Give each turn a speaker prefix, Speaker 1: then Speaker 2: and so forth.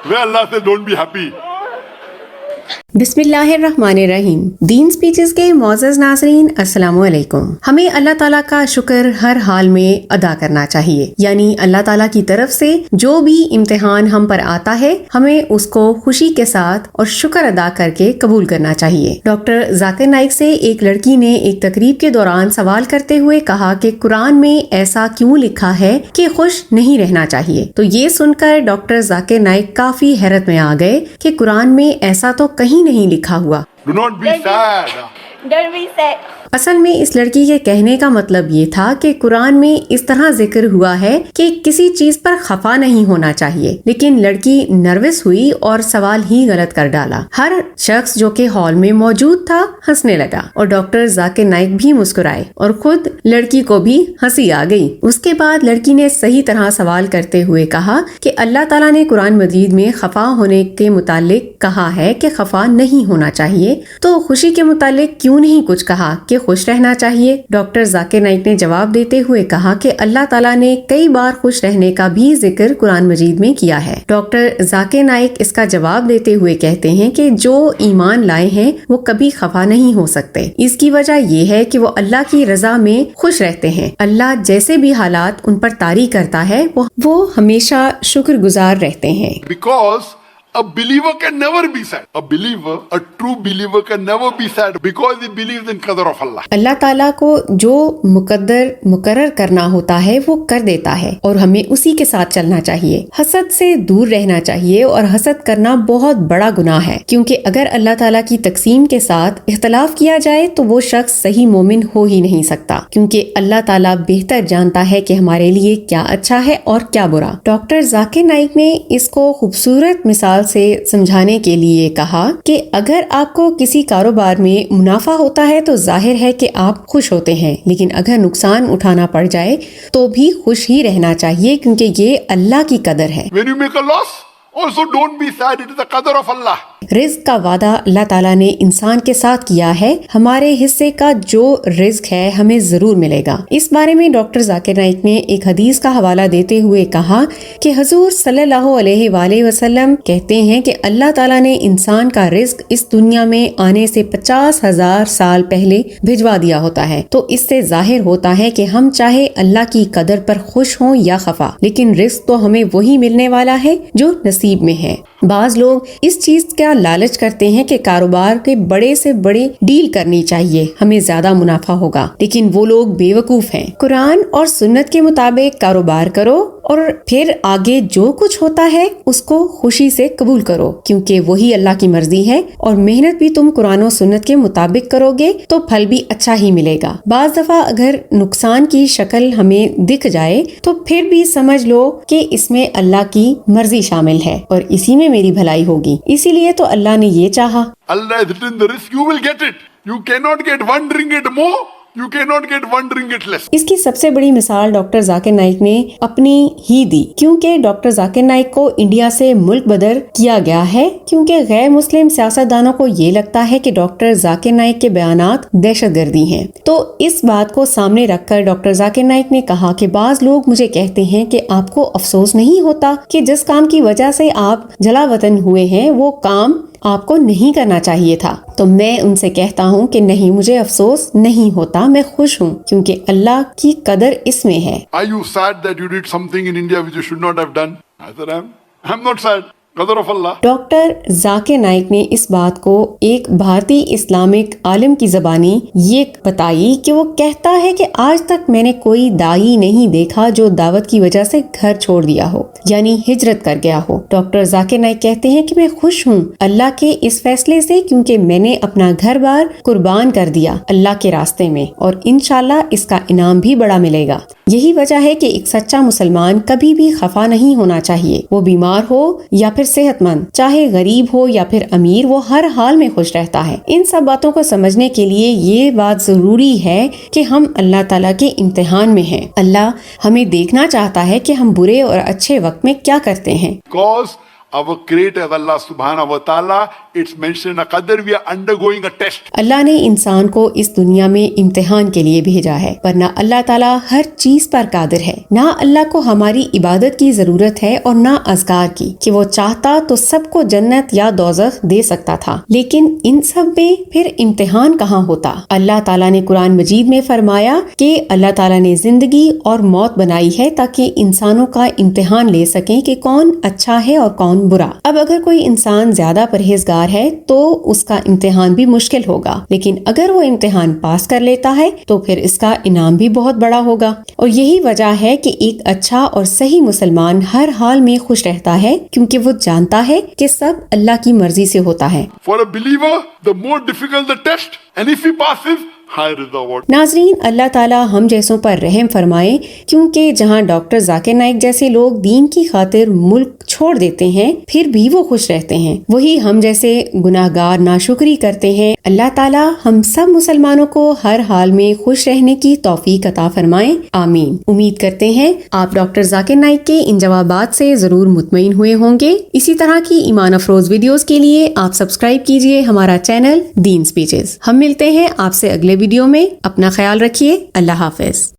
Speaker 1: where Allah says don't be happy.
Speaker 2: बिस्मिल्लाहिर्रहमानिर्रहीम। दीन speeches के मोअज़्ज़ज़ नाज़रीन, अस्सलामु अलैकुम। हमें अल्लाह ताला का शुक्र हर हाल में अदा करना चाहिए, यानी अल्लाह ताला की तरफ से जो भी इम्तिहान हम पर आता है हमें उसको खुशी के साथ और शुक्र अदा करके कबूल करना चाहिए। डॉक्टर जाकिर नाइक से एक लड़की ने एक तकरीब के दौरान सवाल करते हुए कहा कि कुरान में ऐसा क्यों लिखा है कि खुश नहीं रहना चाहिए। तो ये सुनकर डॉक्टर जाकिर नाइक काफी हैरत में आ गए कि कुरान में ऐसा तो कहीं नहीं लिखा हुआ।
Speaker 1: Do not be sad.
Speaker 3: Don't be sad.
Speaker 2: असल में इस लड़की के कहने का मतलब ये था कि कुरान में इस तरह जिक्र हुआ है कि किसी चीज पर खफा नहीं होना चाहिए, लेकिन लड़की नर्वस हुई और सवाल ही गलत कर डाला। हर शख्स जो कि हॉल में मौजूद था हंसने लगा और डॉक्टर जाकिर नाइक भी मुस्कुराए और खुद लड़की को भी हंसी आ गई। उसके बाद लड़की ने सही तरह सवाल करते हुए कहा कि अल्लाह ताला ने कुरान मजीद में खफा होने के मुतालिक कहा है कि खफा नहीं होना चाहिए, तो खुशी के मुतालिक क्यों नहीं कुछ कहा कि खुश रहना चाहिए। डॉक्टर जाकिर नाइक ने जवाब देते हुए कहा कि अल्लाह ताला ने कई बार खुश रहने का भी जिक्र कुरान मजीद में किया है। डॉक्टर जाकिर नाइक इसका जवाब देते हुए कहते हैं कि जो ईमान लाए हैं वो कभी खफा नहीं हो सकते। इसकी वजह ये है कि वो अल्लाह की रजा में खुश रहते हैं। अल्लाह जैसे भी हालात उन पर तारी करता है वो हमेशा शुक्रगुजार रहते हैं।
Speaker 1: Because a believer can never be sad. A true believer can never be sad because he believes in qadar of Allah.
Speaker 2: अल्लाह ताला को जो मुकर्रर करना होता है वो कर देता है और हमें उसी के साथ चलना चाहिए। हसद से दूर रहना चाहिए और हसद करना बहुत बड़ा गुनाह है, क्योंकि अगर अल्लाह ताला की तकसीम के साथ इख्तलाफ किया जाए तो वो शख्स सही मोमिन हो ही नहीं सकता, क्योंकि अल्लाह ताला बेहतर जानता है कि हमारे लिए क्या अच्छा है और क्या बुरा। डॉक्टर जाकिर नाइक ने इसको खूबसूरत मिसाल से समझाने के लिए कहा कि अगर आपको किसी कारोबार में मुनाफा होता है तो जाहिर है कि आप खुश होते हैं, लेकिन अगर नुकसान उठाना पड़ जाए तो भी खुश ही रहना चाहिए, क्योंकि ये अल्लाह की कदर है।
Speaker 1: When you make a loss, also don't be sad. It is the qadar of Allah.
Speaker 2: रिज़्क का वादा अल्लाह ताला ने इंसान के साथ किया है। हमारे हिस्से का जो रिज़्क है हमें जरूर मिलेगा। इस बारे में डॉक्टर जाकिर नाइक ने एक हदीस का हवाला देते हुए कहा कि हुजूर सल्लल्लाहु अलैहि वसल्लम कहते हैं कि अल्लाह ताला ने इंसान का रिज़्क इस दुनिया में आने से 50,000 साल पहले भिजवा दिया होता है। तो इससे जाहिर होता है कि हम चाहे अल्लाह की कदर पर खुश हों या खफा, लेकिन रिज़्क तो हमें वही मिलने वाला है जो नसीब में है। बाज लोग इस चीज का लालच करते हैं कि कारोबार के बड़े से बड़े डील करनी चाहिए, हमें ज्यादा मुनाफा होगा, लेकिन वो लोग बेवकूफ हैं। कुरान और सुन्नत के मुताबिक कारोबार करो और फिर आगे जो कुछ होता है उसको खुशी से कबूल करो, क्योंकि वही अल्लाह की मर्जी है और मेहनत भी तुम कुरान और सुन्नत के मुताबिक करोगे तो फल भी अच्छा ही मिलेगा। बाज दफा अगर नुकसान की शक्ल हमें दिख जाए तो फिर भी समझ लो कि इसमें अल्लाह की मर्जी शामिल है और इसी में मेरी भलाई होगी, इसीलिए तो अल्लाह ने ये चाहा।
Speaker 1: Allah has written the risk, you will get it. You cannot get 1 ringgit more. You cannot get 1 ringgit less.
Speaker 2: इसकी सबसे बड़ी मिसाल डॉक्टर जाकिर नाइक ने अपनी ही दी, क्योंकि डॉक्टर जाकिर नाइक को इंडिया से मुल्क बदर किया गया है, क्योंकि गैर मुस्लिम सियासतदानों को ये लगता है कि डॉक्टर जाकिर नाइक के बयानात दहशतगर्दी हैं। तो इस बात को सामने रखकर डॉक्टर जाकिर नाइक ने कहा कि बाज लोग मुझे कहते हैं कि आपको अफसोस नहीं होता कि जिस काम की वजह से आप जलावतन हुए हैं वो काम आपको नहीं करना चाहिए था। तो मैं उनसे कहता हूँ कि नहीं, मुझे अफसोस नहीं होता, मैं खुश हूँ, क्योंकि अल्लाह की कदर इसमें है।
Speaker 1: Are you sad that you did something in India which you should not have done? I said, I'm not sad. कदर of Allah.
Speaker 2: Doctor Zakir Naik ने इस बात को एक भारतीय इस्लामिक आलिम की ज़बानी ये बताई कि वो कहता है कि आज तक मैंने कोई दाई नहीं देखा जो दावत की वजह से घर छोड़ दिया हो, यानी हिजरत कर गया हो। डॉक्टर जाकिर नाइक कहते हैं कि मैं खुश हूँ अल्लाह के इस फैसले से, क्योंकि मैंने अपना घर बार कुर्बान कर दिया अल्लाह के रास्ते में और इंशाल्लाह इसका इनाम भी बड़ा मिलेगा। यही वजह है कि एक सच्चा मुसलमान कभी भी खफा नहीं होना चाहिए। वो बीमार हो या फिर सेहतमंद, चाहे गरीब हो या फिर अमीर, वो हर हाल में खुश रहता है। इन सब बातों को समझने के लिए ये बात जरूरी है कि हम अल्लाह ताला के इम्तिहान में हैं। अल्लाह हमें देखना चाहता है कि हम बुरे और अच्छे वक्त में क्या करते हैं।
Speaker 1: Because our creator Allah subhanahu wa ta'ala, it's mentioned in a qadar, we are undergoing a test.
Speaker 2: اللہ نے انسان کو اس دنیا میں امتحان کے لیے بھیجا ہے، ورنہ اللہ تعالیٰ ہر چیز پر قادر ہے۔ نہ اللہ کو ہماری عبادت کی ضرورت ہے اور نہ اذکار کی، کہ وہ چاہتا تو سب کو جنت یا دوزخ دے سکتا تھا، لیکن ان سب میں پھر امتحان کہاں ہوتا؟ اللہ تعالیٰ نے قرآن مجید میں فرمایا کہ اللہ تعالیٰ نے زندگی اور موت بنائی ہے تاکہ انسانوں کا امتحان لے سکیں کہ کون اچھا ہے اور کون برا۔ اب اگر کوئی انسان زیادہ پرہیزگار ہے تو اس کا امتحان بھی مشکل ہوگا، لیکن اگر وہ امتحان پاس کر لیتا ہے تو پھر اس کا انعام بھی بہت بڑا ہوگا۔ اور یہی وجہ ہے کہ ایک اچھا اور صحیح مسلمان ہر حال میں خوش رہتا ہے، کیونکہ وہ جانتا ہے کہ سب اللہ کی مرضی سے ہوتا ہے۔
Speaker 1: For a believer, the more difficult the test, and if he passes, high reward.
Speaker 2: ناظرین، اللہ تعالیٰ ہم جیسوں پر رحم فرمائے، کیونکہ جہاں ڈاکٹر ذاکر نائک جیسے لوگ دین کی خاطر ملک چھوڑ دیتے ہیں پھر بھی وہ خوش رہتے ہیں، وہی ہم جیسے گناہگار ناشکری کرتے ہیں۔ اللہ تعالیٰ ہم سب مسلمانوں کو ہر حال میں خوش رہنے کی توفیق عطا فرمائیں، آمین۔ امید کرتے ہیں آپ ڈاکٹر ذاکر نائک کے ان جوابات سے ضرور مطمئن ہوئے ہوں گے۔ اسی طرح کی ایمان افروز ویڈیوز کے لیے آپ سبسکرائب کیجئے ہمارا چینل دین سپیچز۔ ہم ملتے ہیں آپ سے اگلے ویڈیو میں، اپنا خیال رکھیے، اللہ حافظ۔